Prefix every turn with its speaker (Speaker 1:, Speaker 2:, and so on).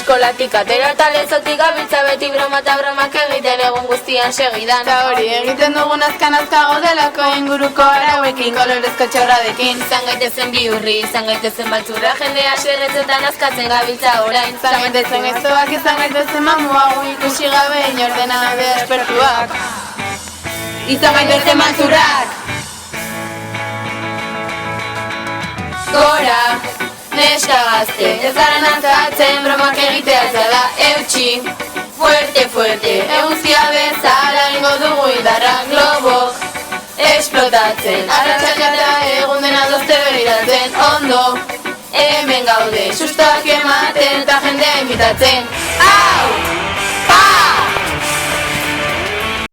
Speaker 1: eskolatik atera eta lezotik gabiltza beti broma eta bromak egiten egun guztian segidan.
Speaker 2: Ta hori egiten dugun azkan-azka godelako inguruko arauekin kolorezko txorradekin.
Speaker 1: Izan gaitezen bihurri, izan gaitezen baltzurra, jendea serretzetan azkatzen gabiltza orain.
Speaker 2: Izan gaitezen eztoak, izan gaitezen mamuago ikusi gabe inordena gabe espertuak. Izan gaitezen maltzurrak!
Speaker 1: Gora, neska gazte, ez gara nantzatzen bromak egitea zela eutxi. Fuerte, fuerte, eguzkia bezala ingo dugu idarra globok esplotatzen. Arratxak eta egun dena dozte beriratzen ondo. Hemen gaude, sustoak ematen eta jendea invitatzen. Au!